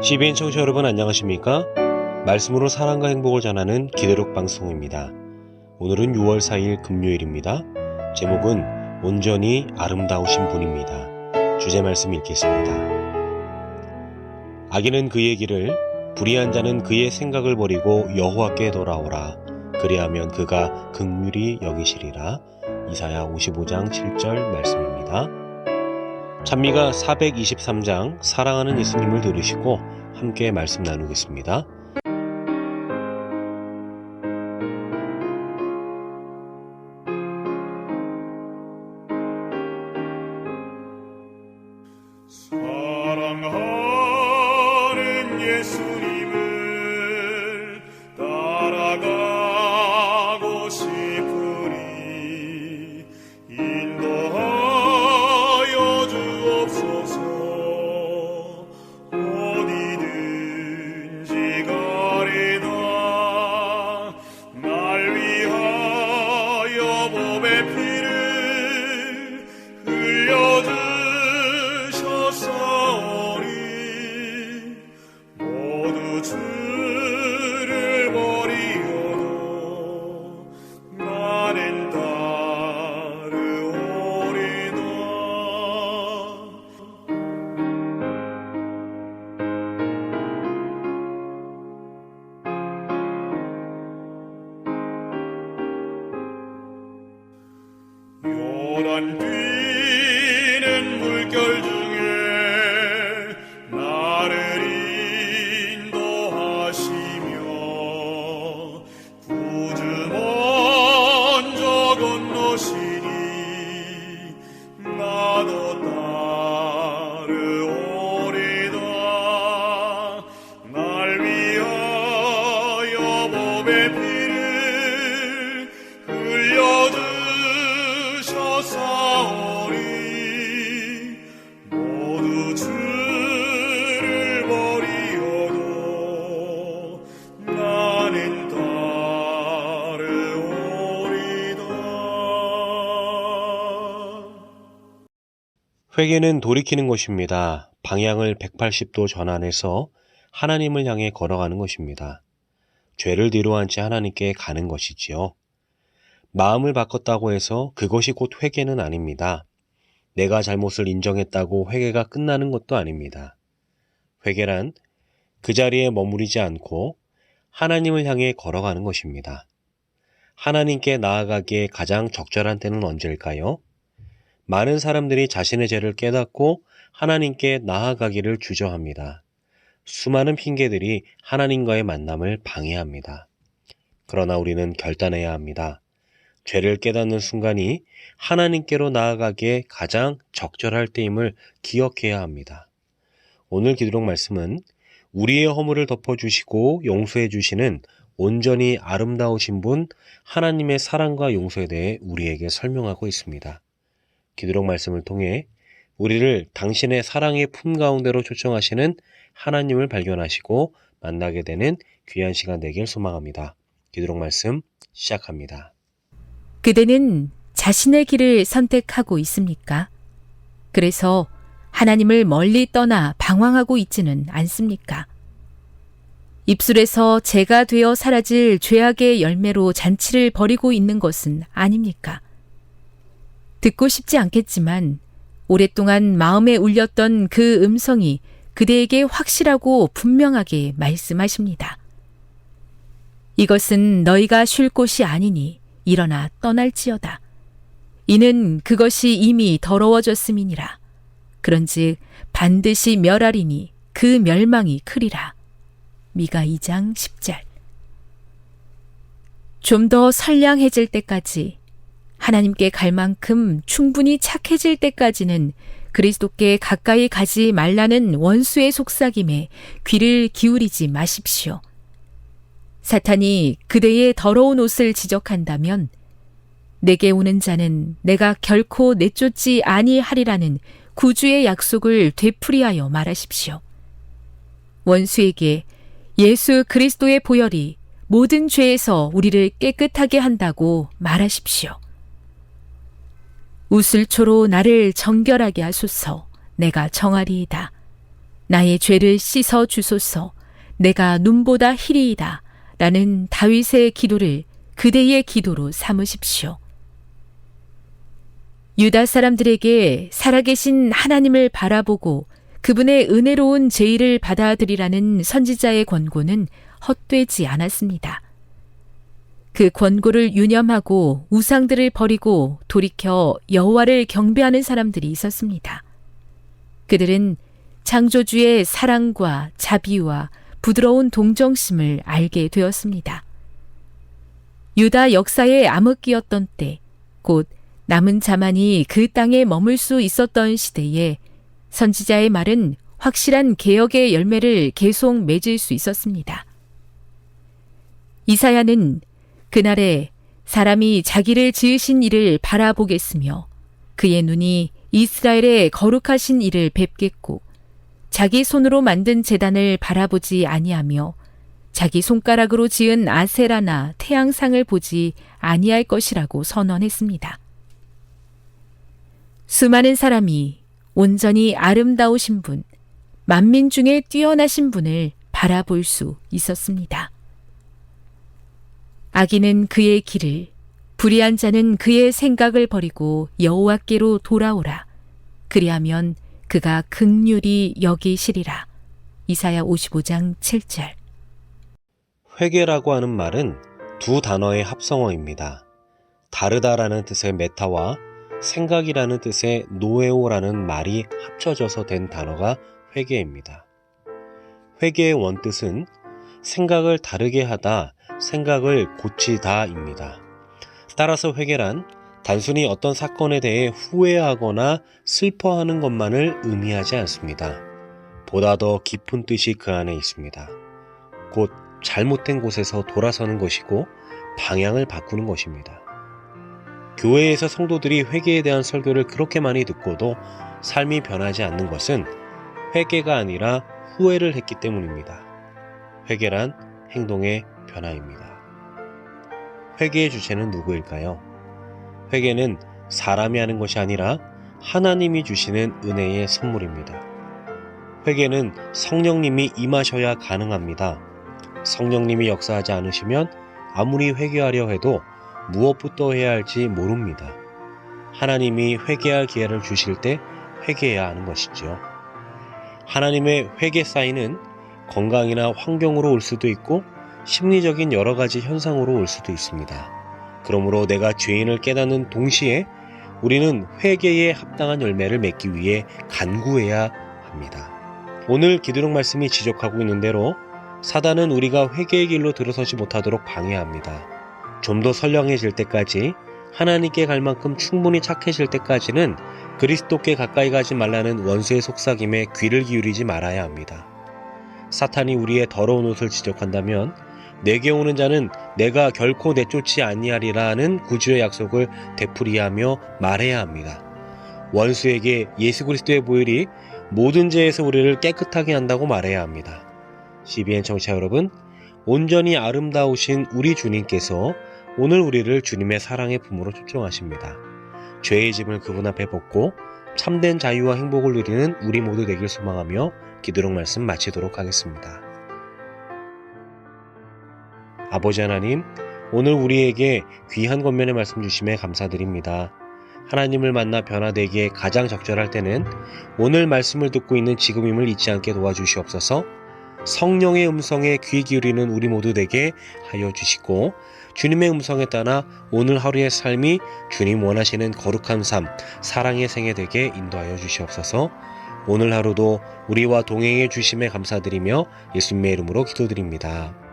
CBN 청취자 여러분 안녕하십니까? 말씀으로 사랑과 행복을 전하는 기대록 방송입니다. 오늘은 6월 4일 금요일입니다. 제목은 온전히 아름다우신 분입니다. 주제 말씀 읽겠습니다. 악인은 그의 길을, 불의한 자는 그의 생각을 버리고 여호와께 돌아오라. 그리하면 그가 긍휼히 여기시리라. 이사야 55장 7절 말씀입니다. 찬미가 423장 사랑하는 예수님을 들으시고 함께 말씀 나누겠습니다. 사랑하는 예수님을 따라가고 싶으니 인도하여 주옵소서. 어디든지 가리다 날 위하여 몸의 피를 흘려주셨사오니 모두 주를 버리어도 나는 따르오리다. 요단 뛰는 물결 중에 나를 인도하시며 구주 먼저 건너시니 나도 따르오리다. 날 위하여 몸의 피를 흘려주셨사오니 모두 주를 버리어도 나는 따르오리다. 회개는 돌이키는 것입니다. 방향을 180도 전환해서 하나님을 향해 걸어가는 것입니다. 죄를 뒤로한 채 하나님께 가는 것이지요. 마음을 바꿨다고 해서 그것이 곧 회개는 아닙니다. 내가 잘못을 인정했다고 회개가 끝나는 것도 아닙니다. 회개란 그 자리에 머무르지 않고 하나님을 향해 걸어가는 것입니다. 하나님께 나아가기에 가장 적절한 때는 언제일까요? 많은 사람들이 자신의 죄를 깨닫고 하나님께 나아가기를 주저합니다. 수많은 핑계들이 하나님과의 만남을 방해합니다. 그러나 우리는 결단해야 합니다. 죄를 깨닫는 순간이 하나님께로 나아가기에 가장 적절할 때임을 기억해야 합니다. 오늘 기도록 말씀은 우리의 허물을 덮어주시고 용서해 주시는 온전히 아름다우신 분 하나님의 사랑과 용서에 대해 우리에게 설명하고 있습니다. 기도록 말씀을 통해 우리를 당신의 사랑의 품 가운데로 초청하시는 하나님을 발견하시고 만나게 되는 귀한 시간 되길 소망합니다. 기도록 말씀 시작합니다. 그대는 자신의 길을 선택하고 있습니까? 그래서 하나님을 멀리 떠나 방황하고 있지는 않습니까? 입술에서 죄가 되어 사라질 죄악의 열매로 잔치를 벌이고 있는 것은 아닙니까? 듣고 싶지 않겠지만 오랫동안 마음에 울렸던 그 음성이 그대에게 확실하고 분명하게 말씀하십니다. 이것은 너희가 쉴 곳이 아니니 일어나 떠날지어다. 이는 그것이 이미 더러워졌음이니라. 그런즉 반드시 멸하리니 그 멸망이 크리라. 미가 2장 10절. 좀 더 선량해질 때까지, 하나님께 갈 만큼 충분히 착해질 때까지는 그리스도께 가까이 가지 말라는 원수의 속삭임에 귀를 기울이지 마십시오. 사탄이 그대의 더러운 옷을 지적한다면 내게 오는 자는 내가 결코 내쫓지 아니하리라는 구주의 약속을 되풀이하여 말하십시오. 원수에게 예수 그리스도의 보혈이 모든 죄에서 우리를 깨끗하게 한다고 말하십시오. 우슬초로 나를 정결하게 하소서. 내가 정하리이다. 나의 죄를 씻어 주소서. 내가 눈보다 희리이다. 라는 다윗의 기도를 그대의 기도로 삼으십시오. 유다 사람들에게 살아계신 하나님을 바라보고 그분의 은혜로운 제의를 받아들이라는 선지자의 권고는 헛되지 않았습니다. 그 권고를 유념하고 우상들을 버리고 돌이켜 여호와를 경배하는 사람들이 있었습니다. 그들은 창조주의 사랑과 자비와 부드러운 동정심을 알게 되었습니다. 유다 역사의 암흑기였던 때, 곧 남은 자만이 그 땅에 머물 수 있었던 시대에 선지자의 말은 확실한 개혁의 열매를 계속 맺을 수 있었습니다. 이사야는 그날에 사람이 자기를 지으신 이를 바라보겠으며 그의 눈이 이스라엘의 거룩하신 이를 뵙겠고 자기 손으로 만든 제단을 바라보지 아니하며 자기 손가락으로 지은 아세라나 태양상을 보지 아니할 것이라고 선언했습니다. 수많은 사람이 온전히 아름다우신 분, 만민 중에 뛰어나신 분을 바라볼 수 있었습니다. 악인은 그의 길을, 불의한 자는 그의 생각을 버리고 여호와께로 돌아오라. 그리하면 그가 긍휼히 여기시리라. 이사야 55장 7절. 회개라고 하는 말은 두 단어의 합성어입니다. 다르다라는 뜻의 메타와 생각이라는 뜻의 노에오라는 말이 합쳐져서 된 단어가 회개입니다. 회개의 원뜻은 생각을 다르게 하다, 생각을 고치다입니다. 따라서 회개란 단순히 어떤 사건에 대해 후회하거나 슬퍼하는 것만을 의미하지 않습니다. 보다 더 깊은 뜻이 그 안에 있습니다. 곧 잘못된 곳에서 돌아서는 것이고 방향을 바꾸는 것입니다. 교회에서 성도들이 회개에 대한 설교를 그렇게 많이 듣고도 삶이 변하지 않는 것은 회개가 아니라 후회를 했기 때문입니다. 회개란 행동의 변화입니다. 회개의 주체는 누구일까요? 회개는 사람이 하는 것이 아니라 하나님이 주시는 은혜의 선물입니다. 회개는 성령님이 임하셔야 가능합니다. 성령님이 역사하지 않으시면 아무리 회개하려 해도 무엇부터 해야 할지 모릅니다. 하나님이 회개할 기회를 주실 때 회개해야 하는 것이죠. 하나님의 회개 사인은 건강이나 환경으로 올 수도 있고 심리적인 여러 가지 현상으로 올 수도 있습니다. 그러므로 내가 죄인을 깨닫는 동시에 우리는 회개에 합당한 열매를 맺기 위해 간구해야 합니다. 오늘 기도록 말씀이 지적하고 있는 대로 사단은 우리가 회개의 길로 들어서지 못하도록 방해합니다. 좀 더 선량해질 때까지, 하나님께 갈 만큼 충분히 착해질 때까지는 그리스도께 가까이 가지 말라는 원수의 속삭임에 귀를 기울이지 말아야 합니다. 사탄이 우리의 더러운 옷을 지적한다면 내게 오는 자는 내가 결코 내쫓지 아니하리라는 구주의 약속을 되풀이하며 말해야 합니다. 원수에게 예수 그리스도의 보혈이 모든 죄에서 우리를 깨끗하게 한다고 말해야 합니다. CBN 청취자 여러분, 온전히 아름다우신 우리 주님께서 오늘 우리를 주님의 사랑의 품으로 초청하십니다. 죄의 짐을 그분 앞에 벗고 참된 자유와 행복을 누리는 우리 모두 되길 소망하며 기도록 말씀 마치도록 하겠습니다. 아버지 하나님, 오늘 우리에게 귀한 권면의 말씀 주심에 감사드립니다. 하나님을 만나 변화되기에 가장 적절할 때는 오늘 말씀을 듣고 있는 지금임을 잊지 않게 도와주시옵소서. 성령의 음성에 귀 기울이는 우리 모두 되게 하여 주시고 주님의 음성에 따라 오늘 하루의 삶이 주님 원하시는 거룩한 삶, 사랑의 생애 되게 인도하여 주시옵소서. 오늘 하루도 우리와 동행해 주심에 감사드리며 예수님의 이름으로 기도드립니다.